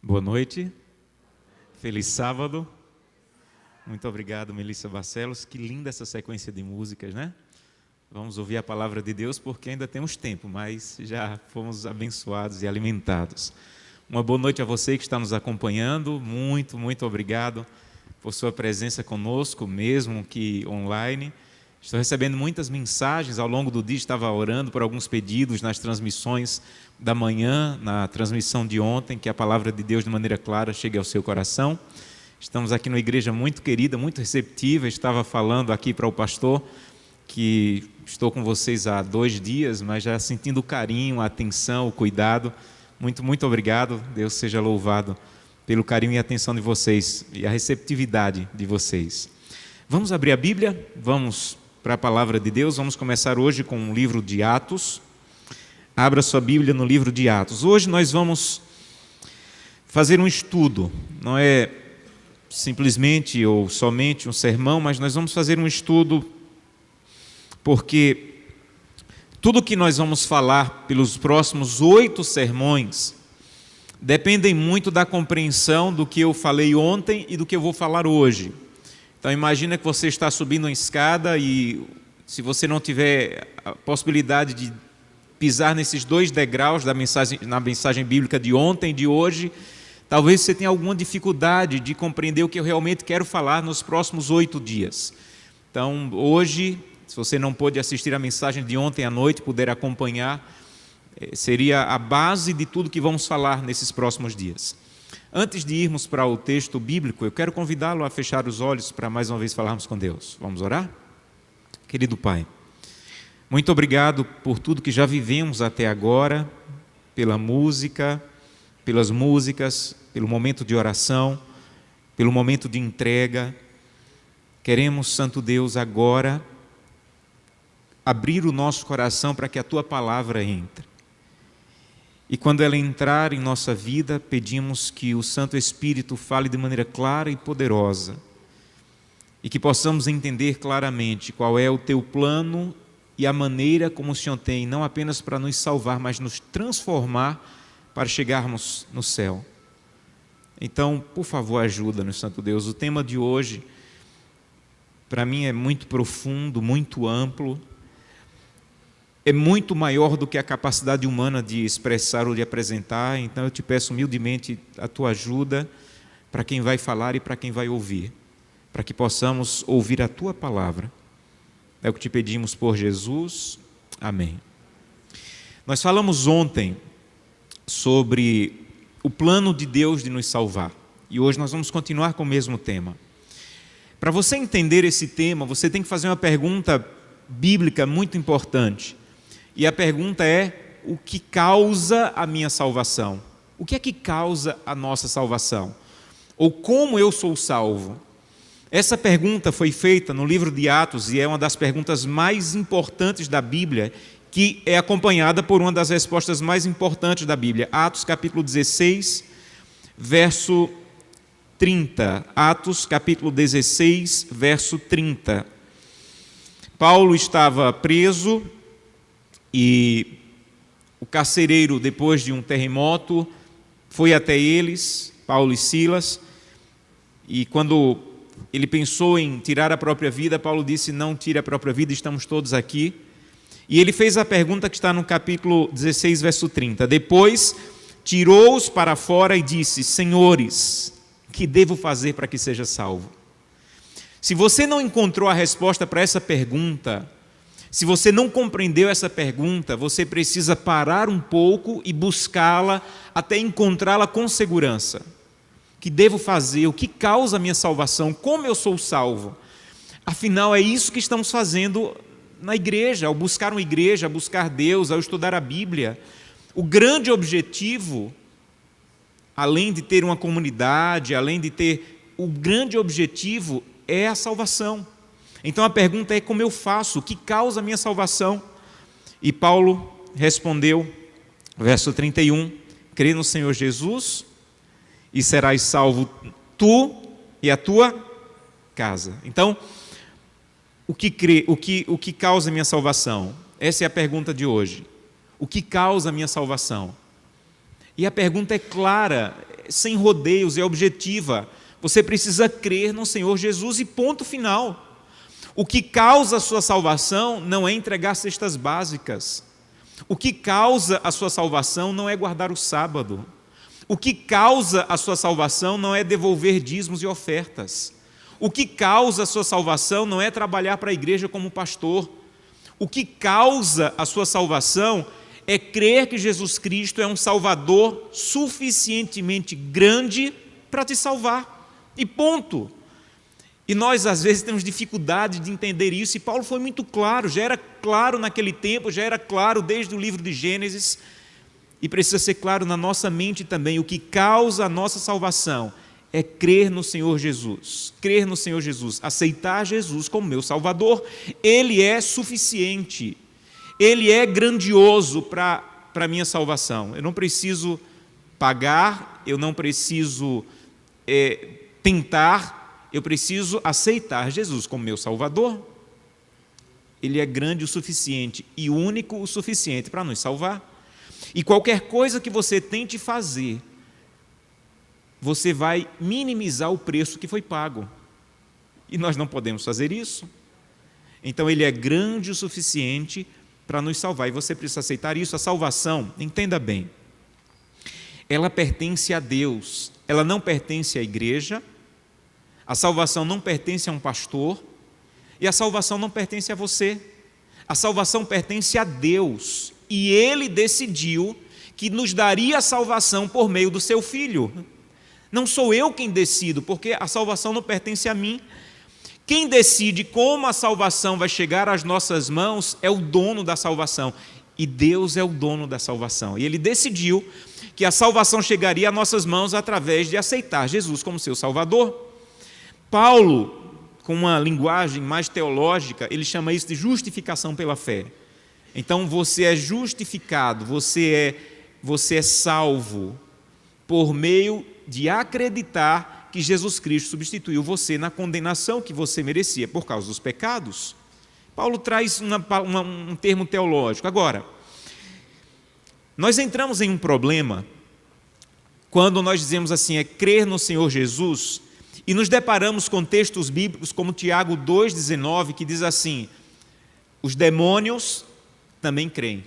Boa noite, feliz sábado. Muito obrigado, Melissa Barcelos. Que linda essa sequência de músicas, né? Vamos ouvir a palavra de Deus porque ainda temos tempo, mas já fomos abençoados e alimentados. Uma boa noite a você que está nos acompanhando. Muito, muito obrigado por sua presença conosco, mesmo que online. Estou recebendo muitas mensagens ao longo do dia, estava orando por alguns pedidos nas transmissões da manhã, na transmissão de ontem, que a palavra de Deus de maneira clara chegue ao seu coração. Estamos aqui numa igreja muito querida, muito receptiva. Estava falando aqui para o pastor que estou com vocês há 2 dias, mas já sentindo o carinho, a atenção, o cuidado. Muito, muito obrigado. Deus seja louvado pelo carinho e atenção de vocês e a receptividade de vocês. Vamos abrir a Bíblia, vamos para a palavra de Deus. Vamos começar hoje com o livro de Atos. Abra sua Bíblia no livro de Atos. Hoje nós vamos fazer um estudo. Não é simplesmente ou somente um sermão, mas nós vamos fazer um estudo porque tudo que nós vamos falar pelos próximos 8 sermões dependem muito da compreensão do que eu falei ontem e do que eu vou falar hoje. Então imagina que você está subindo uma escada e se você não tiver a possibilidade de pisar nesses 2 degraus na mensagem bíblica de ontem e de hoje, talvez você tenha alguma dificuldade de compreender o que eu realmente quero falar nos próximos 8 dias. Então hoje, se você não pôde assistir a mensagem de ontem à noite, puder acompanhar, seria a base de tudo que vamos falar nesses próximos dias. Antes de irmos para o texto bíblico, eu quero convidá-lo a fechar os olhos para mais uma vez falarmos com Deus. Vamos orar? Querido Pai, muito obrigado por tudo que já vivemos até agora, pela música, pelas músicas, pelo momento de oração, pelo momento de entrega. Queremos, Santo Deus, agora abrir o nosso coração para que a Tua palavra entre. E quando ela entrar em nossa vida, pedimos que o Santo Espírito fale de maneira clara e poderosa e que possamos entender claramente qual é o Teu plano e a maneira como o Senhor tem, não apenas para nos salvar, mas nos transformar para chegarmos no céu. Então, por favor, ajuda-nos, Santo Deus. O tema de hoje, para mim, é muito profundo, muito amplo, é muito maior do que a capacidade humana de expressar ou de apresentar. Então eu te peço humildemente a tua ajuda para quem vai falar e para quem vai ouvir, para que possamos ouvir a tua palavra. É o que te pedimos por Jesus. Amém. Nós falamos ontem sobre o plano de Deus de nos salvar e hoje nós vamos continuar com o mesmo tema. Para você entender esse tema, você tem que fazer uma pergunta bíblica muito importante. E a pergunta é: o que causa a minha salvação? O que é que causa a nossa salvação? Ou como eu sou salvo? Essa pergunta foi feita no livro de Atos e é uma das perguntas mais importantes da Bíblia, que é acompanhada por uma das respostas mais importantes da Bíblia. Atos capítulo 16, verso 30. Atos capítulo 16, verso 30. Paulo estava preso e o carcereiro, depois de um terremoto, foi até eles, Paulo e Silas, e quando ele pensou em tirar a própria vida, Paulo disse: não tire a própria vida, estamos todos aqui. E ele fez a pergunta que está no capítulo 16, verso 30. Depois tirou-os para fora e disse: senhores, que devo fazer para que seja salvo? Se você não encontrou a resposta para essa pergunta, se você não compreendeu essa pergunta, você precisa parar um pouco e buscá-la até encontrá-la com segurança. O que devo fazer? O que causa a minha salvação? Como eu sou salvo? Afinal, é isso que estamos fazendo na igreja, ao buscar uma igreja, ao buscar Deus, ao estudar a Bíblia. O grande objetivo, além de ter uma comunidade, o grande objetivo é a salvação. Então a pergunta é: como eu faço? O que causa a minha salvação? E Paulo respondeu, verso 31, crê no Senhor Jesus e serás salvo tu e a tua casa. Então, o que causa a minha salvação? Essa é a pergunta de hoje. O que causa a minha salvação? E a pergunta é clara, sem rodeios, é objetiva. Você precisa crer no Senhor Jesus e ponto final. O que causa a sua salvação não é entregar cestas básicas. O que causa a sua salvação não é guardar o sábado. O que causa a sua salvação não é devolver dízimos e ofertas. O que causa a sua salvação não é trabalhar para a igreja como pastor. O que causa a sua salvação é crer que Jesus Cristo é um Salvador suficientemente grande para te salvar. E ponto. E nós, às vezes, temos dificuldade de entender isso, e Paulo foi muito claro, já era claro naquele tempo, já era claro desde o livro de Gênesis, e precisa ser claro na nossa mente também. O que causa a nossa salvação é crer no Senhor Jesus, crer no Senhor Jesus, aceitar Jesus como meu Salvador. Ele é suficiente, Ele é grandioso para a minha salvação. Eu não preciso pagar, eu não preciso tentar, eu preciso aceitar Jesus como meu Salvador. Ele é grande o suficiente e único o suficiente para nos salvar. E qualquer coisa que você tente fazer, você vai minimizar o preço que foi pago. E nós não podemos fazer isso. Então Ele é grande o suficiente para nos salvar, e você precisa aceitar isso. A salvação, entenda bem, ela pertence a Deus, ela não pertence à igreja. A salvação não pertence a um pastor, e a salvação não pertence a você. A salvação pertence a Deus, e Ele decidiu que nos daria a salvação por meio do seu Filho. Não sou eu quem decido, porque a salvação não pertence a mim. Quem decide como a salvação vai chegar às nossas mãos é o dono da salvação, e Deus é o dono da salvação. E Ele decidiu que a salvação chegaria às nossas mãos através de aceitar Jesus como seu Salvador. Paulo, com uma linguagem mais teológica, ele chama isso de justificação pela fé. Então você é justificado, você é salvo por meio de acreditar que Jesus Cristo substituiu você na condenação que você merecia por causa dos pecados. Paulo traz um termo teológico. Agora, nós entramos em um problema quando nós dizemos assim, é crer no Senhor Jesus, e nos deparamos com textos bíblicos como Tiago 2,19, que diz assim: os demônios também creem.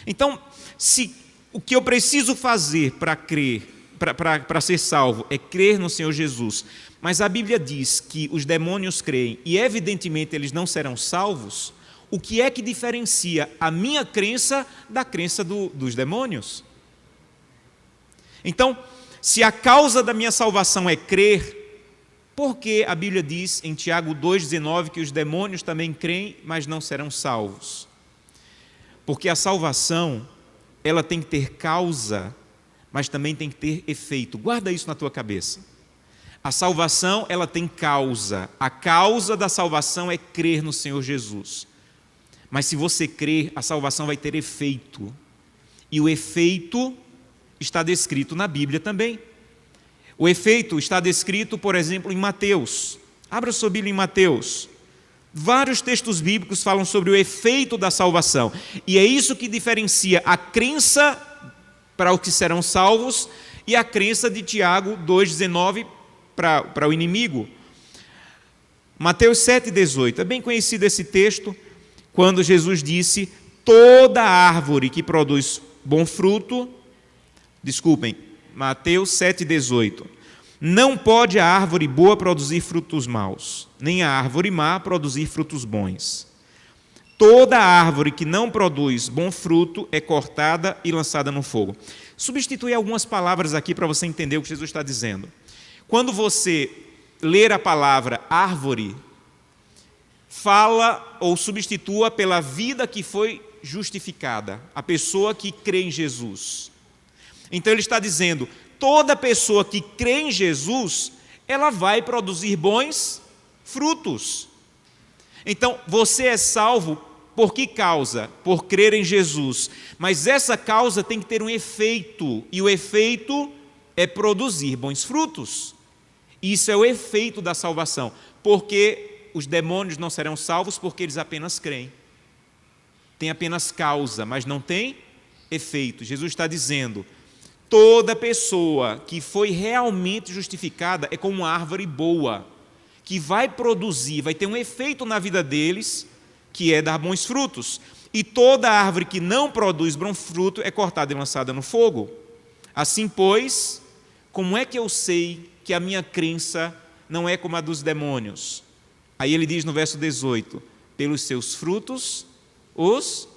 Então, se o que eu preciso fazer para crer, para ser salvo, é crer no Senhor Jesus, mas a Bíblia diz que os demônios creem e evidentemente eles não serão salvos, o que é que diferencia a minha crença da crença dos demônios? Então, se a causa da minha salvação é crer, por que a Bíblia diz em Tiago 2,19 que os demônios também creem, mas não serão salvos? Porque a salvação, ela tem que ter causa, mas também tem que ter efeito. Guarda isso na tua cabeça. A salvação, ela tem causa. A causa da salvação é crer no Senhor Jesus. Mas se você crer, a salvação vai ter efeito. E o efeito está descrito na Bíblia também. O efeito está descrito, por exemplo, em Mateus. Abra sua Bíblia em Mateus. Vários textos bíblicos falam sobre o efeito da salvação. E é isso que diferencia a crença para os que serão salvos e a crença de Tiago 2,19 para o inimigo. Mateus 7,18. É bem conhecido esse texto, quando Jesus disse: toda árvore que produz bom fruto, Mateus 7,18. Não pode a árvore boa produzir frutos maus, nem a árvore má produzir frutos bons. Toda árvore que não produz bom fruto é cortada e lançada no fogo. Substitui algumas palavras aqui para você entender o que Jesus está dizendo. Quando você ler a palavra árvore, fala ou substitua pela vida que foi justificada, a pessoa que crê em Jesus. Então ele está dizendo, toda pessoa que crê em Jesus, ela vai produzir bons frutos. Então você é salvo por que causa? Por crer em Jesus. Mas essa causa tem que ter um efeito, e o efeito é produzir bons frutos. Isso é o efeito da salvação, porque os demônios não serão salvos porque eles apenas creem. Tem apenas causa, mas não tem efeito. Jesus está dizendo, Toda pessoa que foi realmente justificada é como uma árvore boa, que vai produzir, vai ter um efeito na vida deles, que é dar bons frutos. E toda árvore que não produz bom fruto é cortada e lançada no fogo. Assim, pois, como é que eu sei que a minha crença não é como a dos demônios? Aí ele diz no verso 18: pelos seus frutos os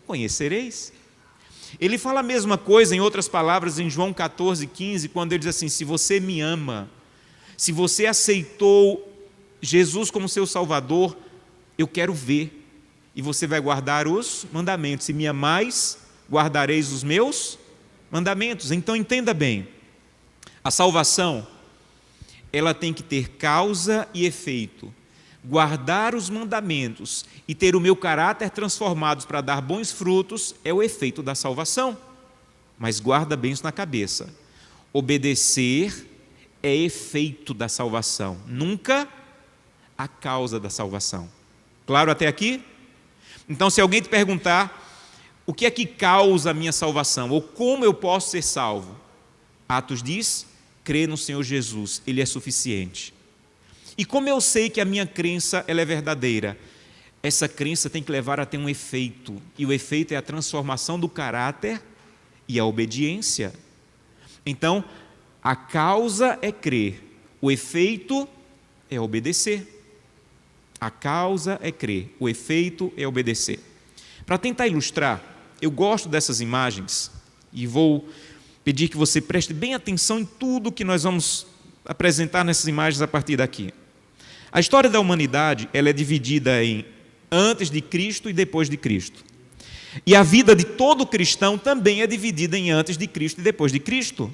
conhecereis. Ele fala a mesma coisa, em outras palavras, em João 14,15, quando ele diz assim: se você me ama, se você aceitou Jesus como seu Salvador, eu quero ver, e você vai guardar os mandamentos. Se me amais, guardareis os meus mandamentos. Então entenda bem, a salvação, ela tem que ter causa e efeito. Guardar os mandamentos e ter o meu caráter transformado para dar bons frutos é o efeito da salvação. Mas guarda bem isso na cabeça: obedecer é efeito da salvação, nunca a causa da salvação. Claro até aqui? Então, se alguém te perguntar o que é que causa a minha salvação, ou como eu posso ser salvo, Atos diz: crer no Senhor Jesus, Ele é suficiente. E como eu sei que a minha crença ela é verdadeira? Essa crença tem que levar a ter um efeito, e o efeito é a transformação do caráter e a obediência. Então, a causa é crer, o efeito é obedecer. A causa é crer, o efeito é obedecer. Para tentar ilustrar, eu gosto dessas imagens e vou pedir que você preste bem atenção em tudo que nós vamos apresentar nessas imagens a partir daqui. A história da humanidade, ela é dividida em antes de Cristo e depois de Cristo. E a vida de todo cristão também é dividida em antes de Cristo e depois de Cristo.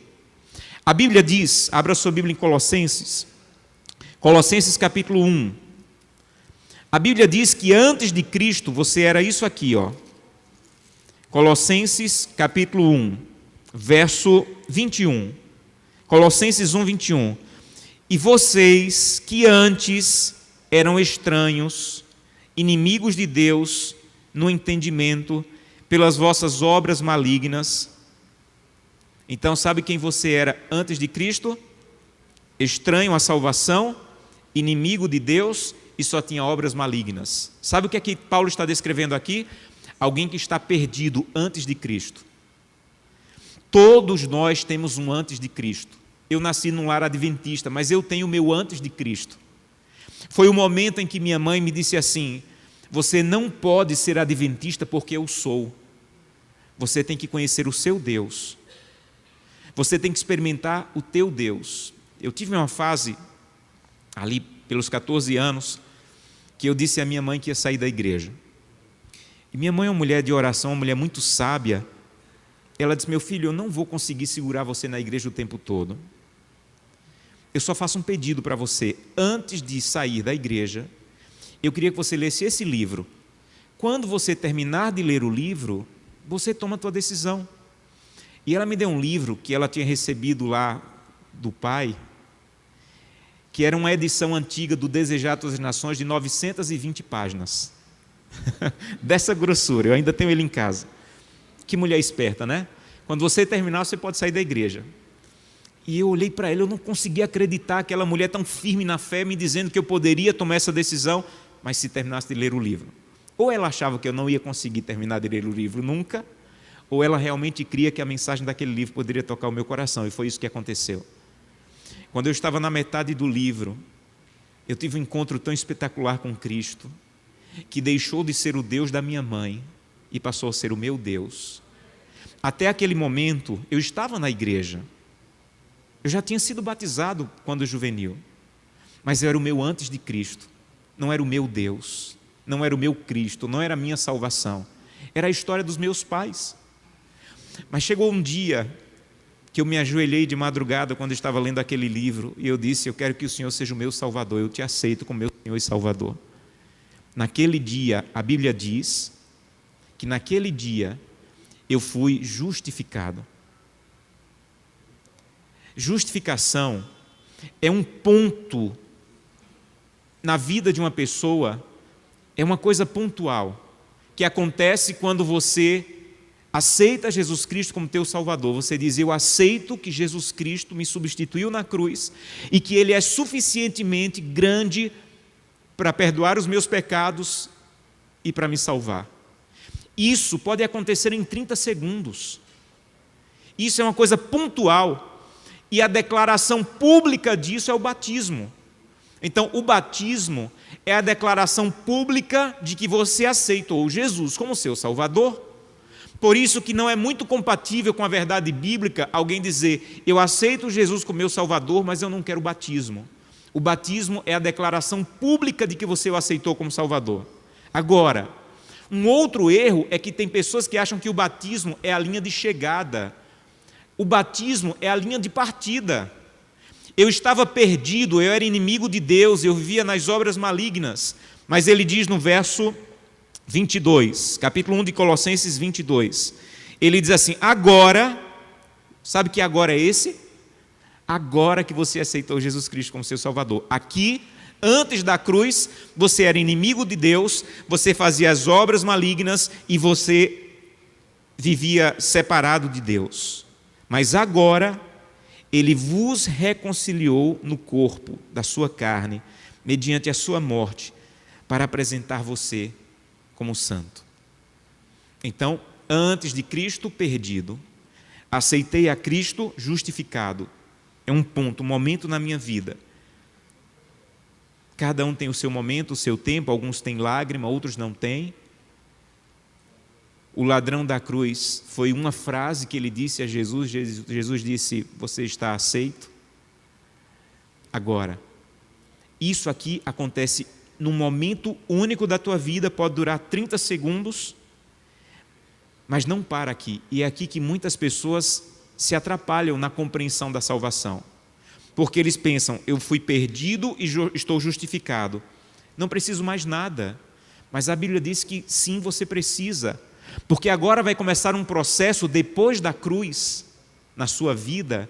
A Bíblia diz, abra sua Bíblia em Colossenses capítulo 1. A Bíblia diz que antes de Cristo você era isso aqui, ó. Colossenses capítulo 1, verso 21. Colossenses 1, 21. E vocês que antes eram estranhos, inimigos de Deus no entendimento, pelas vossas obras malignas. Então, sabe quem você era antes de Cristo? Estranho à salvação, inimigo de Deus e só tinha obras malignas. Sabe o que é que Paulo está descrevendo aqui? Alguém que está perdido antes de Cristo. Todos nós temos um antes de Cristo. Eu nasci num lar adventista, mas eu tenho o meu antes de Cristo. Foi o momento em que minha mãe me disse assim: você não pode ser adventista porque eu sou. Você tem que conhecer o seu Deus. Você tem que experimentar o teu Deus. Eu tive uma fase, ali pelos 14 anos, que eu disse à minha mãe que ia sair da igreja. E minha mãe é uma mulher de oração, uma mulher muito sábia. Ela disse: meu filho, eu não vou conseguir segurar você na igreja o tempo todo. Eu só faço um pedido para você. Antes de sair da igreja, eu queria que você lesse esse livro. Quando você terminar de ler o livro, você toma a tua decisão. E ela me deu um livro que ela tinha recebido lá do pai, que era uma edição antiga do Desejar Todas as Nações, de 920 páginas. Dessa grossura, eu ainda tenho ele em casa. Que mulher esperta, né? Quando você terminar, você pode sair da igreja. E eu olhei para ela, eu não conseguia acreditar, aquela mulher tão firme na fé, me dizendo que eu poderia tomar essa decisão, mas se terminasse de ler o livro. Ou ela achava que eu não ia conseguir terminar de ler o livro nunca, ou ela realmente cria que a mensagem daquele livro poderia tocar o meu coração, e foi isso que aconteceu. Quando eu estava na metade do livro, eu tive um encontro tão espetacular com Cristo, que deixou de ser o Deus da minha mãe e passou a ser o meu Deus. Até aquele momento, eu estava na igreja. Eu já tinha sido batizado quando juvenil, mas eu era o meu antes de Cristo. Não era o meu Deus, não era o meu Cristo, não era a minha salvação. Era a história dos meus pais. Mas chegou um dia que eu me ajoelhei de madrugada quando estava lendo aquele livro e eu disse: eu quero que o Senhor seja o meu Salvador, eu te aceito como meu Senhor e Salvador. Naquele dia, a Bíblia diz que naquele dia eu fui justificado. Justificação é um ponto na vida de uma pessoa, é uma coisa pontual, que acontece quando você aceita Jesus Cristo como teu Salvador, você diz: eu aceito que Jesus Cristo me substituiu na cruz e que Ele é suficientemente grande para perdoar os meus pecados e para me salvar. Isso pode acontecer em 30 segundos. Isso é uma coisa pontual. E a declaração pública disso é o batismo. Então, o batismo é a declaração pública de que você aceitou Jesus como seu Salvador. Por isso que não é muito compatível com a verdade bíblica alguém dizer: eu aceito Jesus como meu Salvador, mas eu não quero batismo. O batismo é a declaração pública de que você o aceitou como Salvador. Agora, um outro erro é que tem pessoas que acham que o batismo é a linha de chegada. O batismo é a linha de partida. Eu estava perdido, eu era inimigo de Deus, eu vivia nas obras malignas. Mas ele diz no verso 22, capítulo 1 de Colossenses 22, ele diz assim: agora, sabe que agora é esse? Agora que você aceitou Jesus Cristo como seu Salvador. Aqui, antes da cruz, você era inimigo de Deus, você fazia as obras malignas e você vivia separado de Deus. Mas agora, Ele vos reconciliou no corpo da sua carne, mediante a sua morte, para apresentar você como santo. Então, antes de Cristo perdido, aceitei a Cristo justificado. É um ponto, um momento na minha vida. Cada um tem o seu momento, o seu tempo, alguns têm lágrima, outros não têm. O ladrão da cruz, foi uma frase que ele disse a Jesus, Jesus disse: você está aceito. Agora, isso aqui acontece num momento único da tua vida, pode durar 30 segundos, mas não para aqui. E é aqui que muitas pessoas se atrapalham na compreensão da salvação. Porque eles pensam: eu fui perdido e estou justificado. Não preciso mais nada. Mas a Bíblia diz que sim, você precisa. Porque agora vai começar um processo depois da cruz, na sua vida,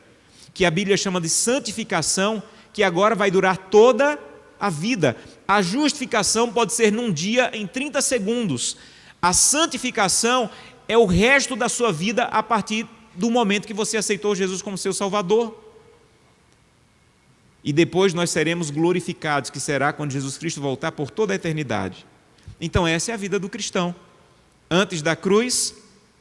que a Bíblia chama de santificação, que agora vai durar toda a vida. A justificação pode ser num dia, em 30 segundos. A santificação é o resto da sua vida a partir do momento que você aceitou Jesus como seu Salvador. E depois nós seremos glorificados, que será quando Jesus Cristo voltar por toda a eternidade. Então essa é a vida do cristão. Antes da cruz,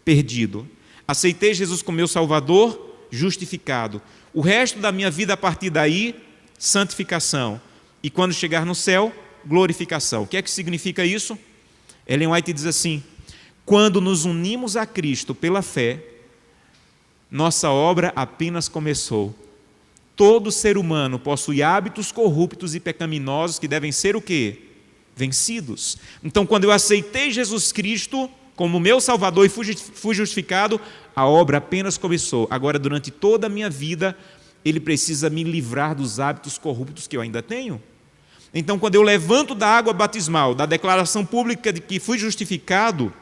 perdido. Aceitei Jesus como meu Salvador, justificado. O resto da minha vida a partir daí, santificação. E quando chegar no céu, glorificação. O que é que significa isso? Ellen White diz assim: quando nos unimos a Cristo pela fé, nossa obra apenas começou. Todo ser humano possui hábitos corruptos e pecaminosos que devem ser o quê? Vencidos. Então, quando eu aceitei Jesus Cristo como meu Salvador e fui justificado, a obra apenas começou. Agora, durante toda a minha vida, Ele precisa me livrar dos hábitos corruptos que eu ainda tenho. Então, quando eu levanto da água batismal, da declaração pública de que fui justificado,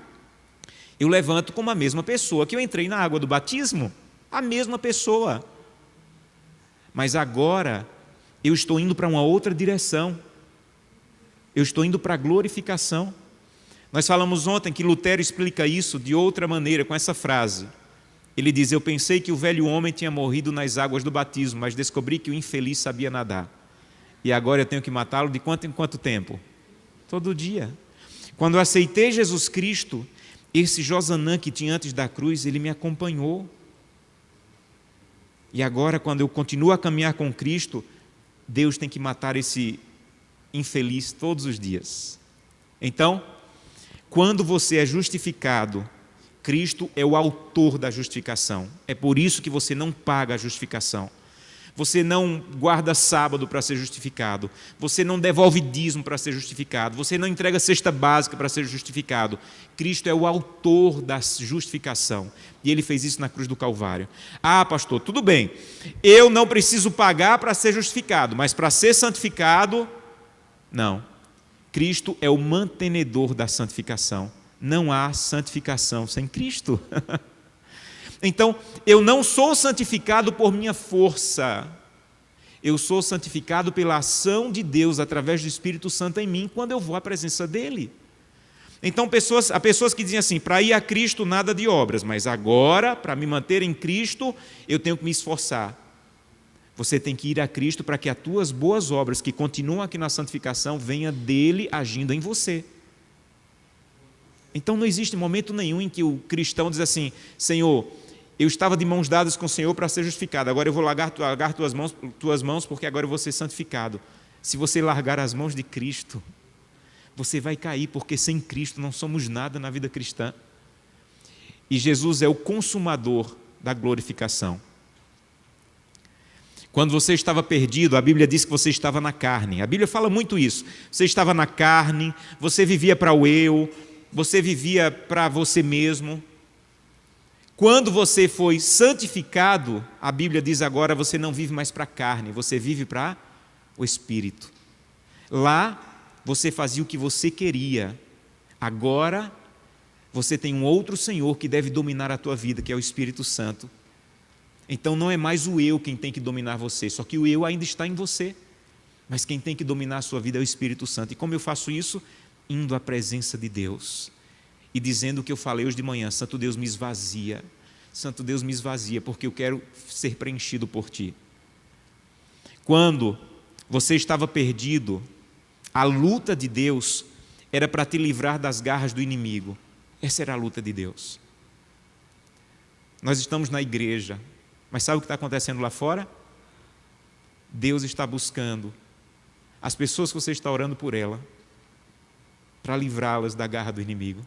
eu levanto como a mesma pessoa que eu entrei na água do batismo. A mesma pessoa. Mas agora, eu estou indo para uma outra direção. Eu estou indo para a glorificação. Nós falamos ontem que Lutero explica isso de outra maneira, com essa frase. Ele diz: eu pensei que o velho homem tinha morrido nas águas do batismo, mas descobri que o infeliz sabia nadar. E agora eu tenho que matá-lo de quanto em quanto tempo? Todo dia. Quando eu aceitei Jesus Cristo, esse Josanã que tinha antes da cruz, ele me acompanhou. E agora, quando eu continuo a caminhar com Cristo, Deus tem que matar esse infeliz todos os dias. Então, quando você é justificado, Cristo é o autor da justificação. É por isso que você não paga a justificação. Você não guarda sábado para ser justificado. Você não devolve dízimo para ser justificado. Você não entrega cesta básica para ser justificado. Cristo é o autor da justificação. E Ele fez isso na cruz do Calvário. Ah, pastor, tudo bem. Eu não preciso pagar para ser justificado, mas para ser santificado, não. Cristo é o mantenedor da santificação. Não há santificação sem Cristo. Então, eu não sou santificado por minha força. Eu sou santificado pela ação de Deus através do Espírito Santo em mim, quando eu vou à presença dEle. Então, há pessoas que dizem assim: para ir a Cristo, nada de obras, mas agora, para me manter em Cristo, eu tenho que me esforçar. Você tem que ir a Cristo para que as tuas boas obras, que continuam aqui na santificação, venham dele agindo em você. Então, não existe momento nenhum em que o cristão diz assim: Senhor, eu estava de mãos dadas com o Senhor para ser justificado, agora eu vou largar tuas mãos porque agora eu vou ser santificado. Se você largar as mãos de Cristo, você vai cair, porque sem Cristo não somos nada na vida cristã. E Jesus é o consumador da glorificação. Quando você estava perdido, a Bíblia diz que você estava na carne. A Bíblia fala muito isso. Você estava na carne, você vivia para o eu, você vivia para você mesmo. Quando você foi santificado, a Bíblia diz agora, você não vive mais para a carne, você vive para o Espírito. Lá, você fazia o que você queria. Agora, você tem um outro Senhor que deve dominar a tua vida, que é o Espírito Santo. Então não é mais o eu quem tem que dominar você, só que o eu ainda está em você. Mas quem tem que dominar a sua vida é o Espírito Santo. E como eu faço isso? Indo à presença de Deus e dizendo o que eu falei hoje de manhã: Santo Deus, me esvazia. Santo Deus, me esvazia, porque eu quero ser preenchido por Ti. Quando você estava perdido, a luta de Deus era para te livrar das garras do inimigo. Essa era a luta de Deus. Nós estamos na igreja, mas sabe o que está acontecendo lá fora? Deus está buscando as pessoas que você está orando por ela, para livrá-las da garra do inimigo.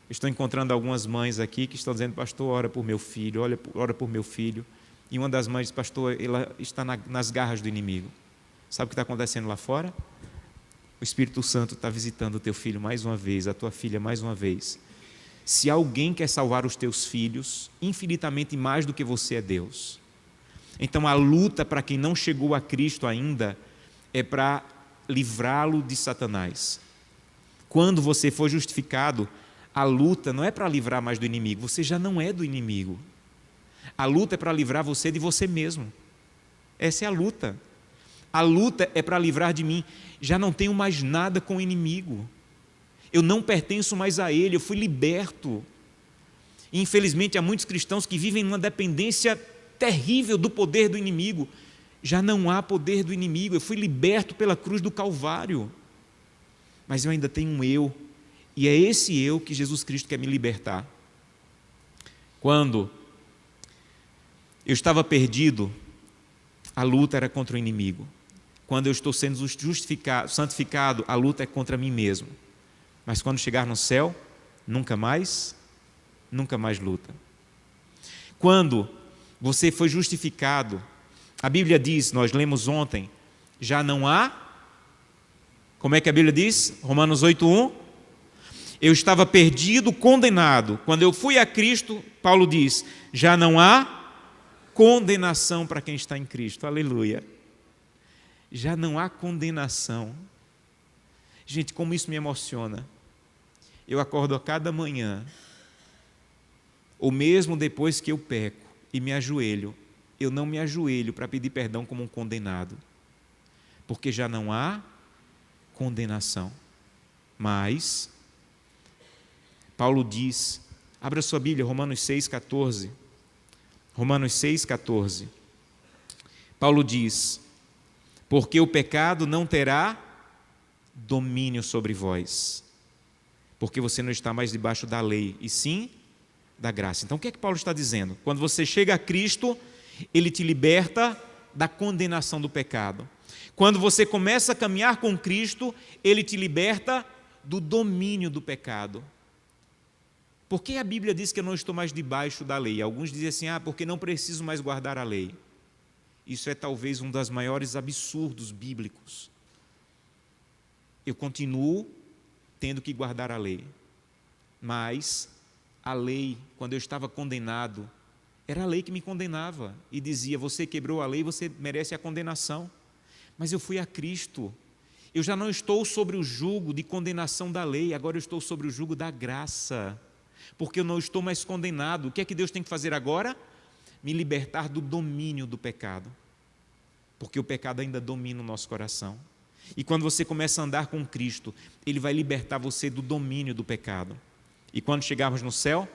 Estou encontrando algumas mães aqui que estão dizendo: pastor, ora por meu filho, ora por meu filho. E uma das mães diz: pastor, ela está nas garras do inimigo. Sabe o que está acontecendo lá fora? O Espírito Santo está visitando o teu filho mais uma vez, a tua filha mais uma vez. Se alguém quer salvar os teus filhos, infinitamente mais do que você é Deus. Então a luta para quem não chegou a Cristo ainda é para livrá-lo de Satanás. Quando você for justificado, a luta não é para livrar mais do inimigo, você já não é do inimigo. A luta é para livrar você de você mesmo. Essa é a luta. A luta é para livrar de mim. Já não tenho mais nada com o inimigo. Eu não pertenço mais a ele, eu fui liberto. E, infelizmente, há muitos cristãos que vivem numa dependência terrível do poder do inimigo. Já não há poder do inimigo, eu fui liberto pela cruz do Calvário. Mas eu ainda tenho um eu, e é esse eu que Jesus Cristo quer me libertar. Quando eu estava perdido, a luta era contra o inimigo. Quando eu estou sendo santificado, a luta é contra mim mesmo. Mas quando chegar no céu, nunca mais luta. Quando você foi justificado, a Bíblia diz, nós lemos ontem, já não há, como é que a Bíblia diz? Romanos 8:1, eu estava perdido, condenado. Quando eu fui a Cristo, Paulo diz, já não há condenação para quem está em Cristo, aleluia. Já não há condenação. Gente, como isso me emociona. Eu acordo a cada manhã, ou mesmo depois que eu peco e me ajoelho, eu não me ajoelho para pedir perdão como um condenado, porque já não há condenação. Mas Paulo diz, abra sua Bíblia, Romanos 6,14. Romanos 6,14. Paulo diz: porque o pecado não terá domínio sobre vós, porque você não está mais debaixo da lei, e sim da graça. Então o que é que Paulo está dizendo? Quando você chega a Cristo, Ele te liberta da condenação do pecado. Quando você começa a caminhar com Cristo, Ele te liberta do domínio do pecado. Por que a Bíblia diz que eu não estou mais debaixo da lei? Alguns dizem assim, porque não preciso mais guardar a lei. Isso é talvez um dos maiores absurdos bíblicos. Eu continuo tendo que guardar a lei, mas a lei, quando eu estava condenado, era a lei que me condenava e dizia: você quebrou a lei, você merece a condenação. Mas eu fui a Cristo, eu já não estou sobre o jugo de condenação da lei, agora eu estou sobre o jugo da graça, porque eu não estou mais condenado. O que é que Deus tem que fazer agora? Me libertar do domínio do pecado, porque o pecado ainda domina o nosso coração. E quando você começa a andar com Cristo, Ele vai libertar você do domínio do pecado. E quando chegarmos no céu,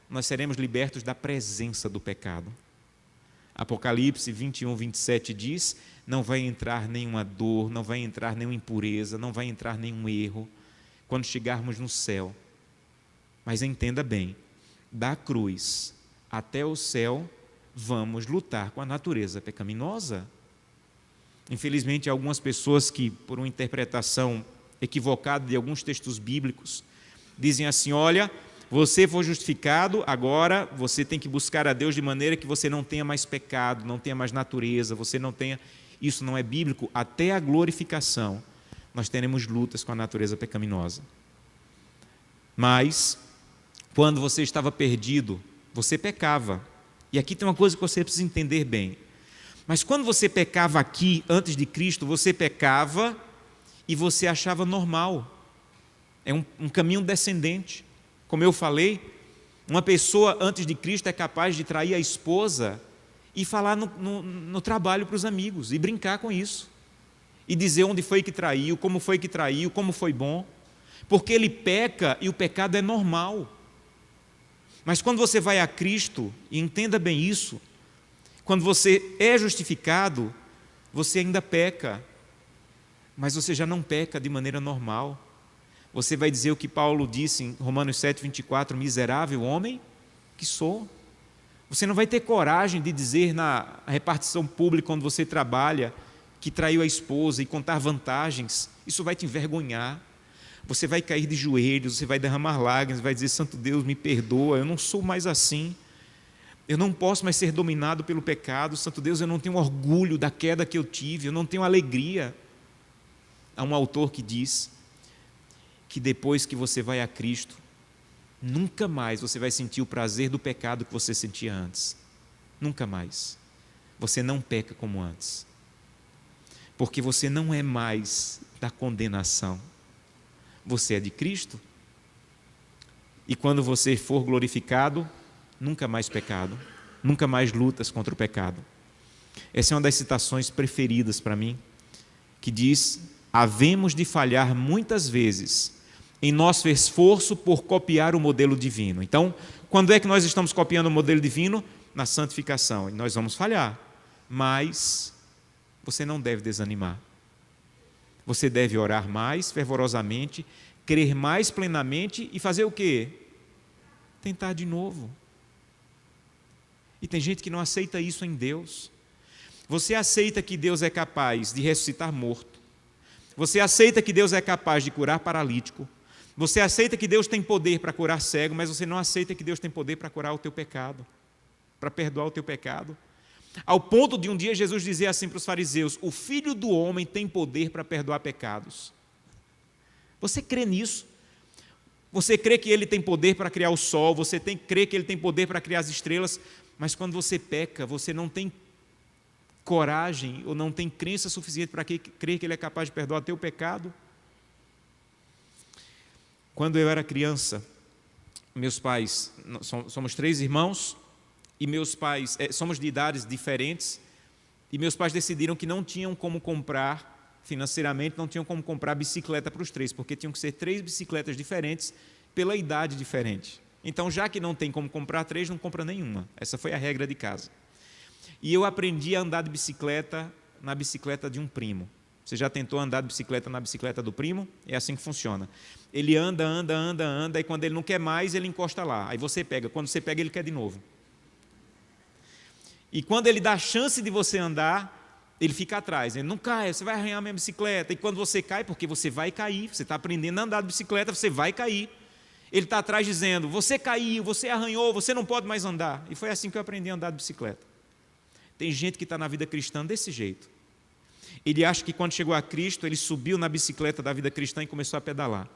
nós seremos libertos da presença do pecado. Apocalipse 21, 27 diz: não vai entrar nenhuma dor, não vai entrar nenhuma impureza, não vai entrar nenhum erro, quando chegarmos no céu. Mas entenda bem, da cruz até o céu, vamos lutar com a natureza pecaminosa. Infelizmente, algumas pessoas que, por uma interpretação equivocada de alguns textos bíblicos, dizem assim: olha, você foi justificado, agora você tem que buscar a Deus de maneira que você não tenha mais pecado, não tenha mais natureza, você não tenha... Isso não é bíblico. Até a glorificação, nós teremos lutas com a natureza pecaminosa. Mas, quando você estava perdido, você pecava. E aqui tem uma coisa que você precisa entender bem. Mas quando você pecava aqui, antes de Cristo, você pecava e você achava normal. É um caminho descendente. Como eu falei, uma pessoa antes de Cristo é capaz de trair a esposa e falar no trabalho para os amigos, e brincar com isso. E dizer onde foi que traiu, como foi bom. Porque ele peca e o pecado é normal. Mas quando você vai a Cristo, e entenda bem isso, quando você é justificado, você ainda peca, mas você já não peca de maneira normal. Você vai dizer o que Paulo disse em Romanos 7, 24, miserável homem que sou. Você não vai ter coragem de dizer na repartição pública onde você trabalha que traiu a esposa e contar vantagens. Isso vai te envergonhar. Você vai cair de joelhos, você vai derramar lágrimas, vai dizer: Santo Deus, me perdoa, eu não sou mais assim. Eu não posso mais ser dominado pelo pecado. Santo Deus, eu não tenho orgulho da queda que eu tive, eu não tenho alegria. Há um autor que diz que depois que você vai a Cristo, nunca mais você vai sentir o prazer do pecado que você sentia antes. Nunca mais. Você não peca como antes. Porque você não é mais da condenação. Você é de Cristo. E quando você for glorificado, nunca mais pecado, nunca mais lutas contra o pecado. Essa é uma das citações preferidas para mim, que diz: havemos de falhar muitas vezes em nosso esforço por copiar o modelo divino. Então, quando é que nós estamos copiando o modelo divino? Na santificação. E nós vamos falhar, mas você não deve desanimar. Você deve orar mais fervorosamente, crer mais plenamente e fazer o quê? Tentar de novo. E tem gente que não aceita isso em Deus. Você aceita que Deus é capaz de ressuscitar morto. Você aceita que Deus é capaz de curar paralítico. Você aceita que Deus tem poder para curar cego, mas você não aceita que Deus tem poder para curar o teu pecado, para perdoar o teu pecado. Ao ponto de um dia Jesus dizer assim para os fariseus: o Filho do Homem tem poder para perdoar pecados. Você crê nisso? Você crê que Ele tem poder para criar o sol, você crê que Ele tem poder para criar as estrelas, mas quando você peca, você não tem coragem ou não tem crença suficiente para crer que Ele é capaz de perdoar o teu pecado? Quando eu era criança, meus pais, somos 3 irmãos, e meus pais, somos de idades diferentes, e meus pais decidiram que não tinham como comprar, financeiramente, não tinham como comprar bicicleta para os 3, porque tinham que ser 3 bicicletas diferentes, pela idade diferente. Então, já que não tem como comprar 3, não compra nenhuma. Essa foi a regra de casa. E eu aprendi a andar de bicicleta na bicicleta de um primo. Você já tentou andar de bicicleta na bicicleta do primo? É assim que funciona. Ele anda, e quando ele não quer mais, ele encosta lá. Aí você pega. Quando você pega, ele quer de novo. E quando ele dá a chance de você andar, ele fica atrás. Ele não cai, você vai arranhar a minha bicicleta. E quando você cai, porque você vai cair, você está aprendendo a andar de bicicleta, você vai cair. Ele está atrás dizendo: você caiu, você arranhou, você não pode mais andar. E foi assim que eu aprendi a andar de bicicleta. Tem gente que está na vida cristã desse jeito. Ele acha que quando chegou a Cristo, ele subiu na bicicleta da vida cristã e começou a pedalar.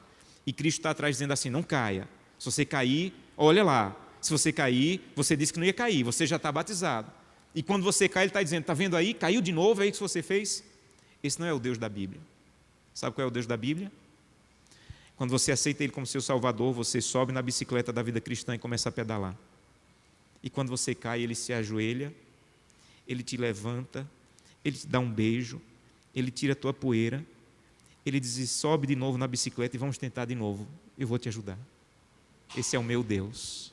E Cristo está atrás dizendo assim: não caia. Se você cair, olha lá. Se você cair, você disse que não ia cair, você já está batizado. E quando você cai, ele está dizendo: está vendo aí? Caiu de novo, é isso que você fez? Esse não é o Deus da Bíblia. Sabe qual é o Deus da Bíblia? Quando você aceita Ele como seu Salvador, você sobe na bicicleta da vida cristã e começa a pedalar. E quando você cai, Ele se ajoelha, Ele te levanta, Ele te dá um beijo, Ele tira a tua poeira, Ele diz: sobe de novo na bicicleta e vamos tentar de novo. Eu vou te ajudar. Esse é o meu Deus.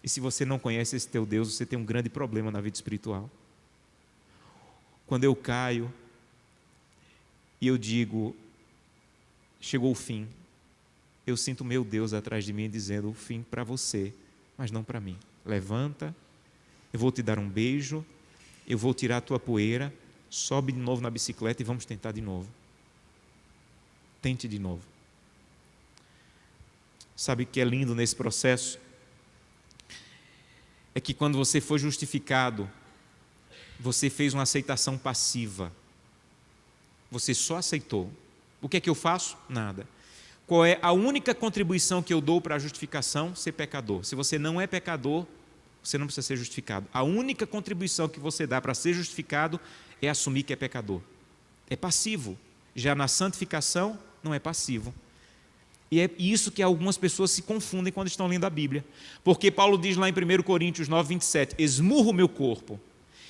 E se você não conhece esse teu Deus, você tem um grande problema na vida espiritual. Quando eu caio e eu digo, chegou o fim, eu sinto meu Deus atrás de mim dizendo: o fim para você, mas não para mim. Levanta, eu vou te dar um beijo, eu vou tirar a tua poeira, sobe de novo na bicicleta e vamos tentar de novo. Tente de novo. Sabe o que é lindo nesse processo? É que quando você foi justificado, você fez uma aceitação passiva. Você só aceitou. O que é que eu faço? Nada. Qual é a única contribuição que eu dou para a justificação? Ser pecador. Se você não é pecador, você não precisa ser justificado. A única contribuição que você dá para ser justificado é assumir que é pecador. É passivo. Já na santificação, não é passivo. E é isso que algumas pessoas se confundem quando estão lendo a Bíblia. Porque Paulo diz lá em 1 Coríntios 9, 27, esmurro o meu corpo.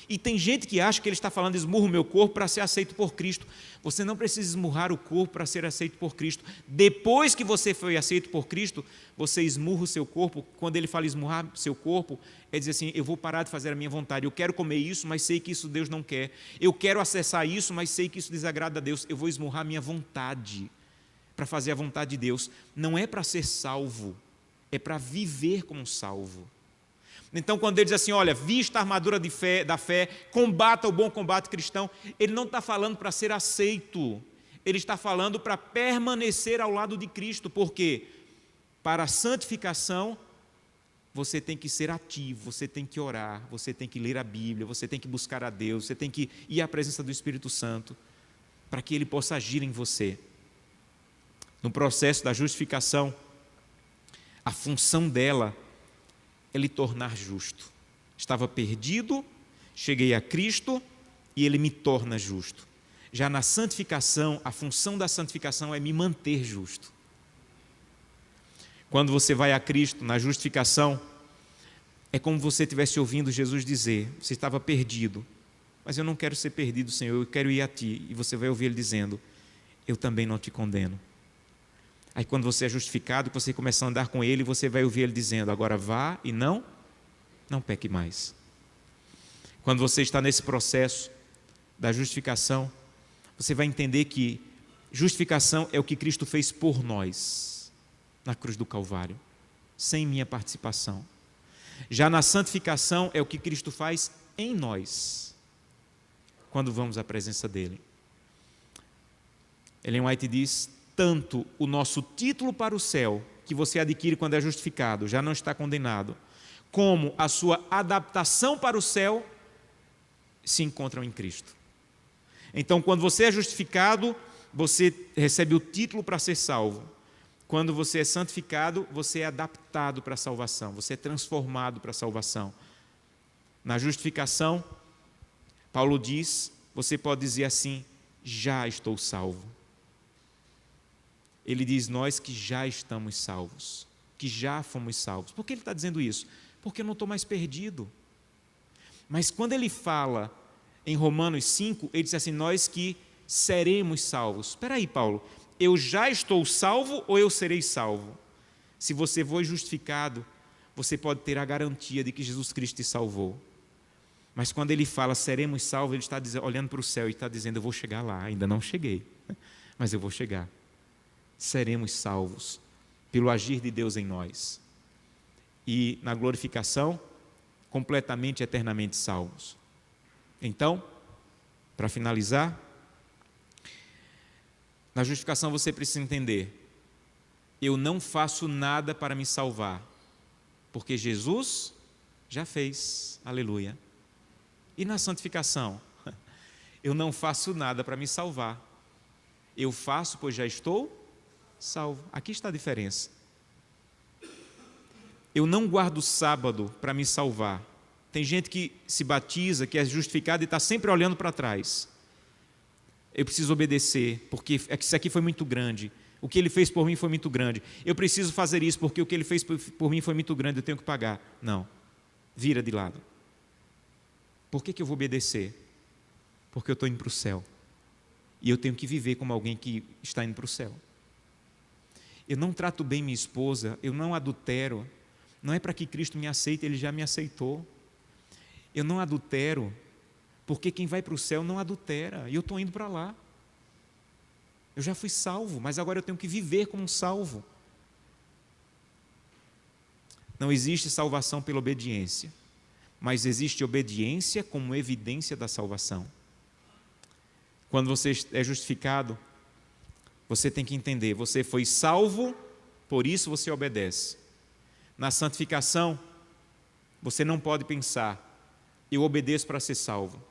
E tem gente que acha que ele está falando esmurro o meu corpo para ser aceito por Cristo. Você não precisa esmurrar o corpo para ser aceito por Cristo. Depois que você foi aceito por Cristo, você esmurra o seu corpo. Quando ele fala esmurrar seu corpo, é dizer assim: eu vou parar de fazer a minha vontade. Eu quero comer isso, mas sei que isso Deus não quer. Eu quero acessar isso, mas sei que isso desagrada a Deus. Eu vou esmurrar a minha vontade para fazer a vontade de Deus. Não é para ser salvo, é para viver como salvo. Então, quando ele diz assim: olha, vista a armadura da fé, combata o bom combate cristão, ele não está falando para ser aceito, ele está falando para permanecer ao lado de Cristo, porque para a santificação você tem que ser ativo, você tem que orar, você tem que ler a Bíblia, você tem que buscar a Deus, você tem que ir à presença do Espírito Santo, para que Ele possa agir em você. No processo da justificação, a função dela é lhe tornar justo. Estava perdido, cheguei a Cristo e Ele me torna justo. Já na santificação, a função da santificação é me manter justo. Quando você vai a Cristo, na justificação, é como se você estivesse ouvindo Jesus dizer: você estava perdido, mas eu não quero ser perdido, Senhor, eu quero ir a Ti. E você vai ouvir Ele dizendo: eu também não te condeno. Aí quando você é justificado, você começa a andar com Ele, você vai ouvir Ele dizendo: agora vá e não peque mais. Quando você está nesse processo da justificação, você vai entender que justificação é o que Cristo fez por nós, na cruz do Calvário, sem minha participação. Já na santificação é o que Cristo faz em nós, quando vamos à presença dEle. Ellen White diz: tanto o nosso título para o céu, que você adquire quando é justificado, já não está condenado, como a sua adaptação para o céu, se encontram em Cristo. Então, quando você é justificado, você recebe o título para ser salvo. Quando você é santificado, você é adaptado para a salvação, você é transformado para a salvação. Na justificação, Paulo diz, você pode dizer assim: já estou salvo. Ele diz: nós que já estamos salvos, que já fomos salvos. Por que ele está dizendo isso? Porque eu não estou mais perdido. Mas quando ele fala em Romanos 5, ele diz assim: nós que seremos salvos. Espera aí, Paulo, eu já estou salvo ou eu serei salvo? Se você for justificado, você pode ter a garantia de que Jesus Cristo te salvou. Mas quando ele fala seremos salvos, ele está olhando para o céu e está dizendo: eu vou chegar lá, ainda não cheguei, mas eu vou chegar. Seremos salvos pelo agir de Deus em nós. E na glorificação, completamente, eternamente salvos. Então, para finalizar, na justificação você precisa entender: eu não faço nada para me salvar, porque Jesus já fez, aleluia. E na santificação, eu não faço nada para me salvar, eu faço pois já estou salvo. Aqui está a diferença. Eu não guardo o sábado para me salvar. Tem gente que se batiza, que é justificado e está sempre olhando para trás. Eu preciso obedecer, porque isso aqui foi muito grande. O que ele fez por mim foi muito grande. Eu preciso fazer isso, porque o que ele fez por mim foi muito grande, eu tenho que pagar. Não. Vira de lado. Por que eu vou obedecer? Porque eu estou indo para o céu. E eu tenho que viver como alguém que está indo para o céu. Eu não trato bem minha esposa, eu não adultero, não é para que Cristo me aceite, Ele já me aceitou. Eu não adultero, porque quem vai para o céu não adultera, e eu estou indo para lá. Eu já fui salvo, mas agora eu tenho que viver como um salvo. Não existe salvação pela obediência, mas existe obediência como evidência da salvação. Quando você é justificado, você tem que entender, você foi salvo, por isso você obedece. Na santificação, você não pode pensar, eu obedeço para ser salvo.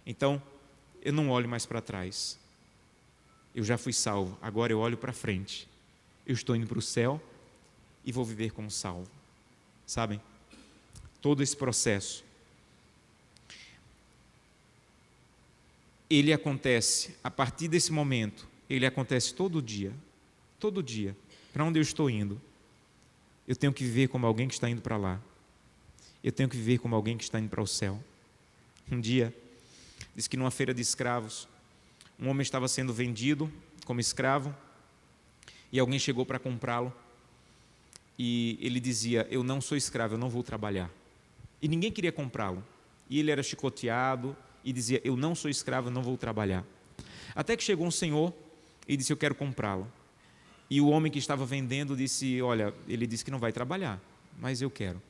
Então, eu não olho mais para trás. Eu já fui salvo, agora eu olho para frente. Eu estou indo para o céu e vou viver como salvo. Sabem? Todo esse processo, ele acontece, a partir desse momento, ele acontece todo dia. Todo dia. Para onde eu estou indo? Eu tenho que viver como alguém que está indo para lá. Eu tenho que viver como alguém que está indo para o céu. Um dia, diz que numa feira de escravos, um homem estava sendo vendido como escravo e alguém chegou para comprá-lo e ele dizia, eu não sou escravo, eu não vou trabalhar. E ninguém queria comprá-lo. E ele era chicoteado e dizia, eu não sou escravo, eu não vou trabalhar. Até que chegou um senhor e disse, eu quero comprá-lo. E o homem que estava vendendo disse, olha, ele disse que não vai trabalhar, mas eu quero.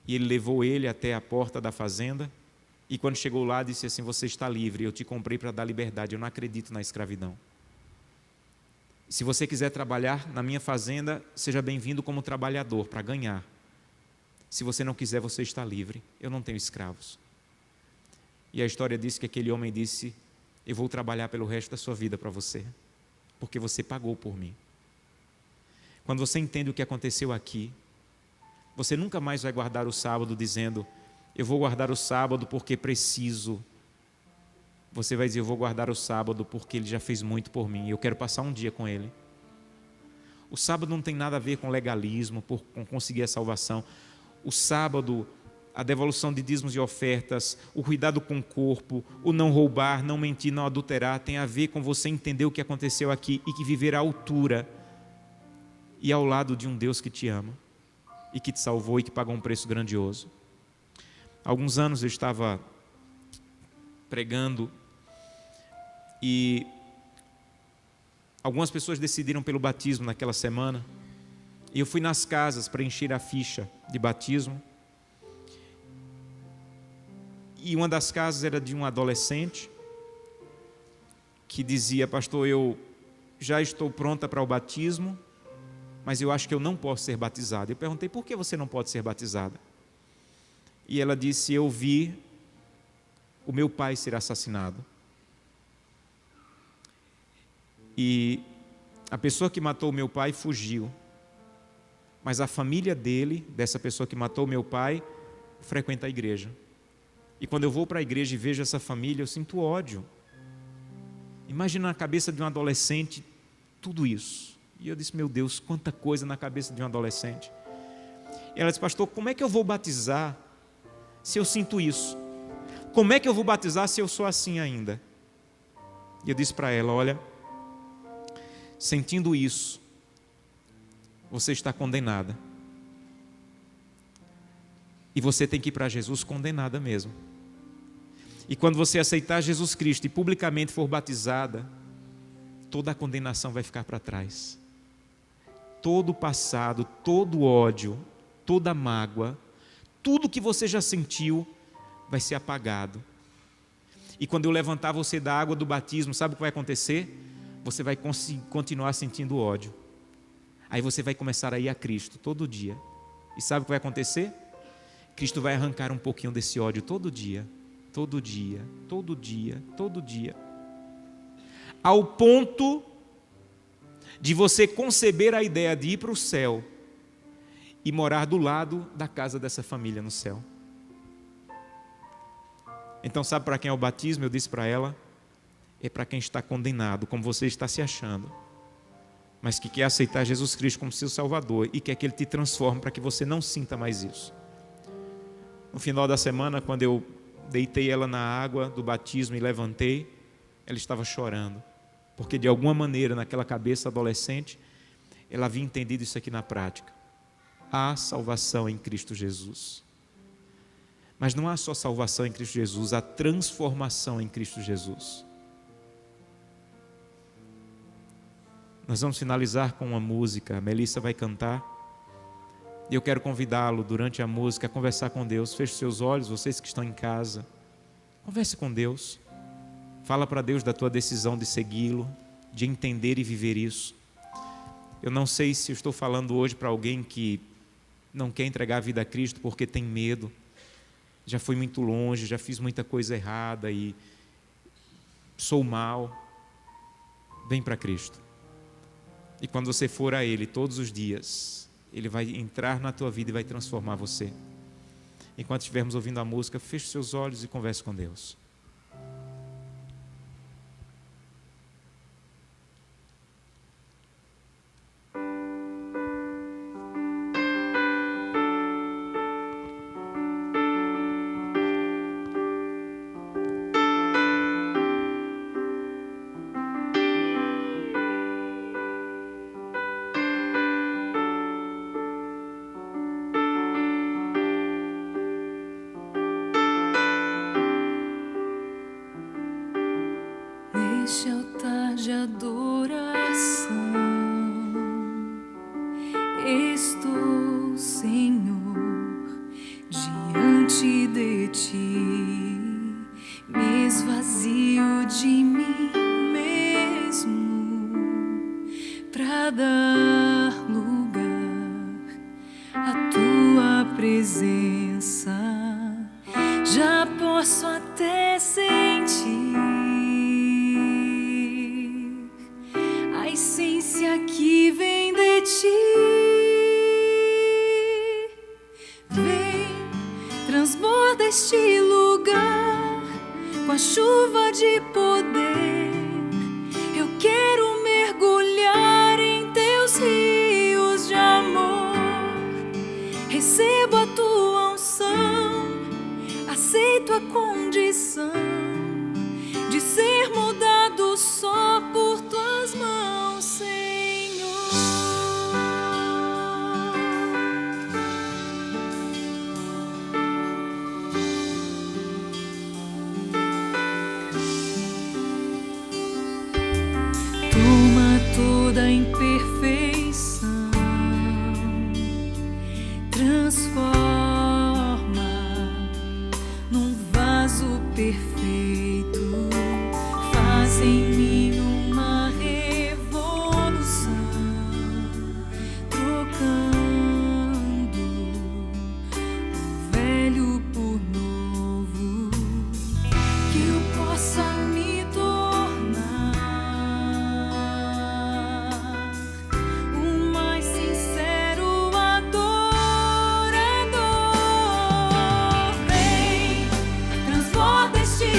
E ele levou ele até a porta da fazenda e quando chegou lá disse assim, você está livre, eu te comprei para dar liberdade, eu não acredito na escravidão. Se você quiser trabalhar na minha fazenda, seja bem-vindo como trabalhador, para ganhar. Se você não quiser, você está livre, eu não tenho escravos. E a história diz que aquele homem disse, eu vou trabalhar pelo resto da sua vida para você, porque você pagou por mim. Quando você entende o que aconteceu aqui, você nunca mais vai guardar o sábado dizendo, eu vou guardar o sábado porque preciso. Você vai dizer, eu vou guardar o sábado porque ele já fez muito por mim, eu quero passar um dia com ele. O sábado não tem nada a ver com legalismo, com conseguir a salvação. O sábado, a devolução de dízimos e ofertas, o cuidado com o corpo, o não roubar, não mentir, não adulterar, tem a ver com você entender o que aconteceu aqui e que viver à altura e ao lado de um Deus que te ama e que te salvou e que pagou um preço grandioso. Há alguns anos eu estava pregando e algumas pessoas decidiram pelo batismo naquela semana e eu fui nas casas para encher a ficha de batismo e uma das casas era de um adolescente que dizia, pastor, eu já estou pronta para o batismo, mas eu acho que eu não posso ser batizada. Eu perguntei, por que você não pode ser batizada? E ela disse, eu vi o meu pai ser assassinado. E a pessoa que matou o meu pai fugiu. Mas a família dele, dessa pessoa que matou o meu pai, frequenta a igreja. E quando eu vou para a igreja e vejo essa família, eu sinto ódio. Imagina na cabeça de um adolescente tudo isso. E eu disse, meu Deus, quanta coisa na cabeça de um adolescente. E ela disse, pastor, como é que eu vou batizar se eu sinto isso? Como é que eu vou batizar se eu sou assim ainda? E eu disse para ela, olha, sentindo isso, você está condenada. E você tem que ir para Jesus condenada mesmo. E quando você aceitar Jesus Cristo e publicamente for batizada, toda a condenação vai ficar para trás. Todo o passado, todo o ódio, toda a mágoa, tudo que você já sentiu vai ser apagado. E quando eu levantar você da água do batismo, sabe o que vai acontecer? Você vai continuar sentindo ódio. Aí você vai começar a ir a Cristo todo dia. E sabe o que vai acontecer? Cristo vai arrancar um pouquinho desse ódio todo dia, todo dia, todo dia, todo dia. Ao ponto de você conceber a ideia de ir para o céu e morar do lado da casa dessa família no céu. Então sabe para quem é o batismo? Eu disse para ela, é para quem está condenado, como você está se achando, mas que quer aceitar Jesus Cristo como seu Salvador e quer que Ele te transforme para que você não sinta mais isso. No final da semana, quando eu deitei ela na água do batismo e levantei, ela estava chorando, porque de alguma maneira, naquela cabeça adolescente, ela havia entendido isso aqui na prática. Há salvação em Cristo Jesus. Mas não há só salvação em Cristo Jesus, há transformação em Cristo Jesus. Nós vamos finalizar com uma música, a Melissa vai cantar, e eu quero convidá-lo durante a música a conversar com Deus. Feche seus olhos, vocês que estão em casa, converse com Deus, fala para Deus da tua decisão de segui-lo, de entender e viver isso. Eu não sei se eu estou falando hoje para alguém que não quer entregar a vida a Cristo porque tem medo, já fui muito longe, já fiz muita coisa errada e sou mal. Vem para Cristo. E quando você for a Ele todos os dias, Ele vai entrar na tua vida e vai transformar você. Enquanto estivermos ouvindo a música, feche seus olhos e converse com Deus. Neste altar de adoração, estou, Senhor, diante de Ti, me esvazio de mim mesmo, para dar lugar à Tua presença. Já posso até sentir a essência que vem de Ti. Vem, transborda este lugar com a chuva de poder. Eu quero mergulhar em Teus rios de amor. Recebo a Tua unção, aceito a condição de ser mudado só por Tuas mãos, Senhor. Toma toda a imperfeição, transforma num vaso perfeito, faz em mim uma revolução, trocando o velho por novo, que eu possa me tornar o mais sincero adorador. Vem, transborda este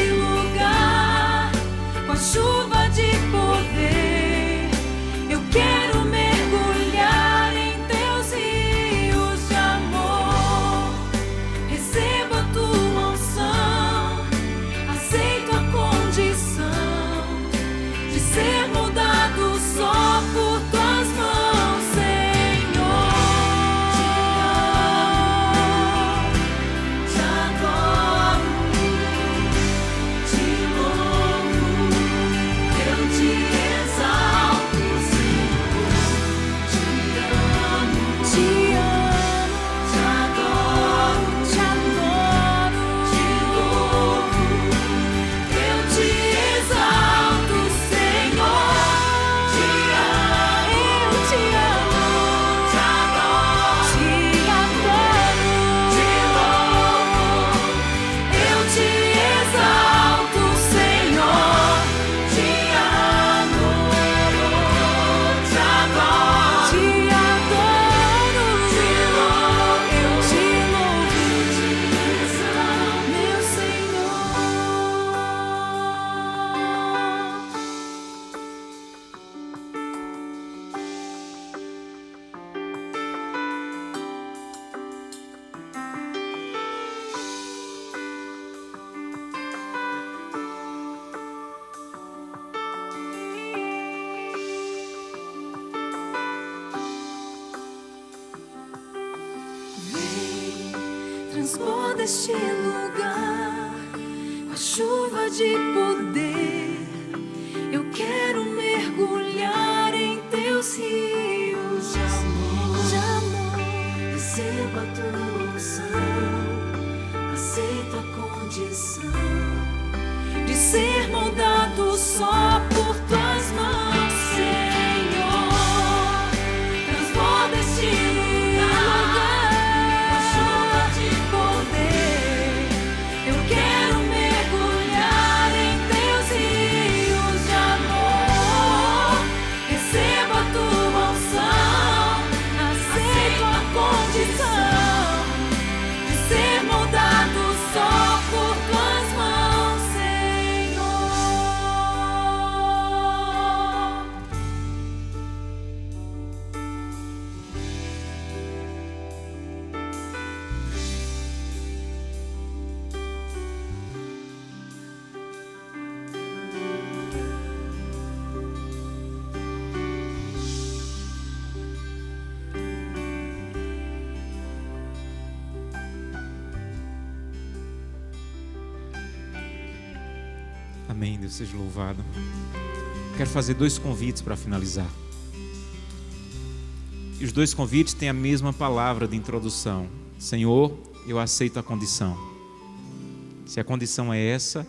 este lugar com a chuva de poder. Eu quero mergulhar em teus rios de amor. Receba a tua unção, aceito a condição de ser moldado só por tuas mãos, Senhor. Transborda este lugar com chuva de poder. Eu quero mergulhar em teus rios de amor. Receba a tua unção, aceito a condição de ser moldado só por tuas mãos, Senhor. Amém, Deus seja louvado. Quero fazer 2 convites para finalizar. E os 2 convites têm a mesma palavra de introdução. Senhor, eu aceito a condição. Se a condição é essa,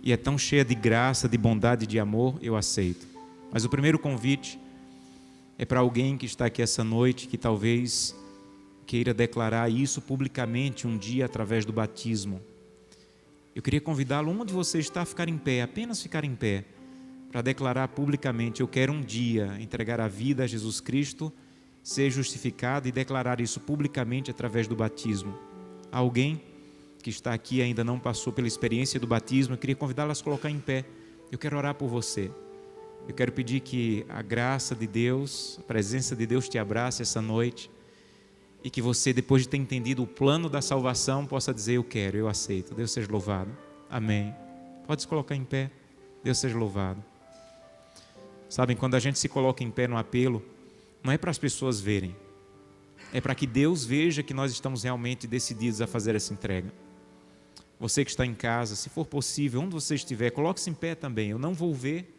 e é tão cheia de graça, de bondade e de amor, eu aceito. Mas o primeiro convite é para alguém que está aqui essa noite, que talvez queira declarar isso publicamente um dia através do batismo. Eu queria convidá-lo, onde você está, a ficar em pé, apenas ficar em pé, para declarar publicamente: eu quero um dia entregar a vida a Jesus Cristo, ser justificado e declarar isso publicamente através do batismo. Há alguém que está aqui e ainda não passou pela experiência do batismo, eu queria convidá-lo a se colocar em pé. Eu quero orar por você. Eu quero pedir que a graça de Deus, a presença de Deus te abrace essa noite, e que você, depois de ter entendido o plano da salvação, possa dizer: eu quero, eu aceito. Deus seja louvado. Amém. Pode se colocar em pé. Deus seja louvado. Sabem, quando a gente se coloca em pé no apelo, não é para as pessoas verem, é para que Deus veja que nós estamos realmente decididos a fazer essa entrega. Você que está em casa, se for possível, onde você estiver, coloque-se em pé também. Eu não vou ver,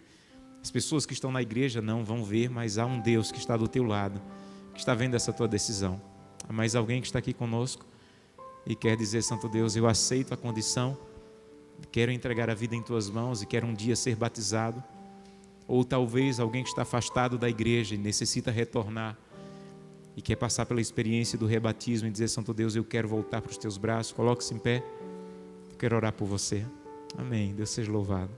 as pessoas que estão na igreja não vão ver, mas há um Deus que está do teu lado, que está vendo essa tua decisão. Há mais alguém que está aqui conosco e quer dizer: Santo Deus, eu aceito a condição, quero entregar a vida em tuas mãos e quero um dia ser batizado. Ou talvez alguém que está afastado da igreja e necessita retornar e quer passar pela experiência do rebatismo e dizer: Santo Deus, eu quero voltar para os teus braços. Coloque-se em pé, eu quero orar por você. Amém, Deus seja louvado.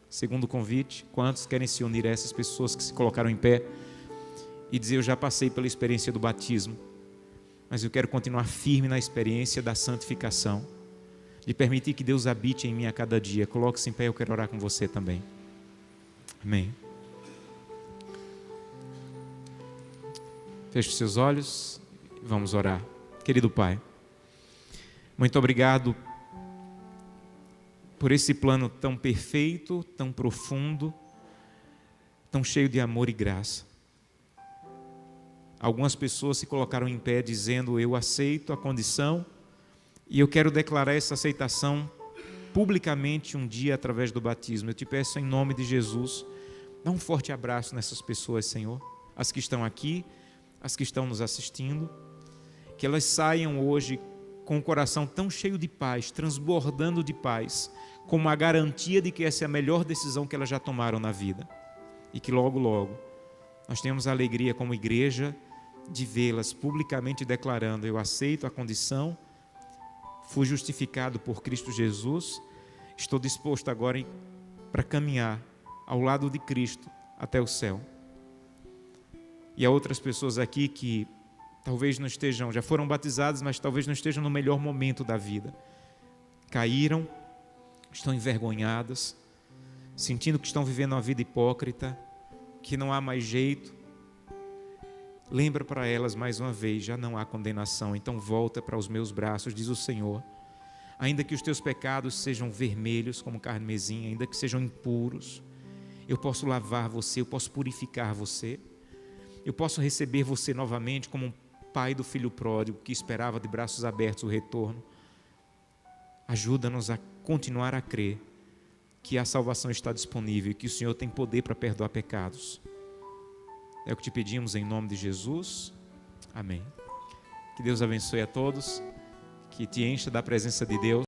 Segundo convite: quantos querem se unir a essas pessoas que se colocaram em pé e dizer: eu já passei pela experiência do batismo, mas eu quero continuar firme na experiência da santificação, de permitir que Deus habite em mim a cada dia? Coloque-se em pé, eu quero orar com você também. Amém. Feche os seus olhos e vamos orar. Querido Pai, muito obrigado por esse plano tão perfeito, tão profundo, tão cheio de amor e graça. Algumas pessoas se colocaram em pé dizendo: eu aceito a condição e eu quero declarar essa aceitação publicamente um dia através do batismo. Eu te peço em nome de Jesus, dá um forte abraço nessas pessoas, Senhor, as que estão aqui, as que estão nos assistindo, que elas saiam hoje com o coração tão cheio de paz, transbordando de paz, com uma garantia de que essa é a melhor decisão que elas já tomaram na vida, e que logo, logo, nós tenhamos a alegria como igreja de vê-las publicamente declarando: eu aceito a condição, fui justificado por Cristo Jesus, estou disposto agora para caminhar ao lado de Cristo até o céu. E há outras pessoas aqui que talvez não estejam, já foram batizadas, mas talvez não estejam no melhor momento da vida. Caíram, estão envergonhadas, sentindo que estão vivendo uma vida hipócrita, que não há mais jeito. Lembra para elas mais uma vez: já não há condenação, então volta para os meus braços, diz o Senhor. Ainda que os teus pecados sejam vermelhos como carmesim, ainda que sejam impuros, eu posso lavar você, eu posso purificar você, eu posso receber você novamente como um pai do filho pródigo que esperava de braços abertos o retorno. Ajuda-nos a continuar a crer que a salvação está disponível e que o Senhor tem poder para perdoar pecados. É o que te pedimos em nome de Jesus. Amém. Que Deus abençoe a todos, que te encha da presença de Deus.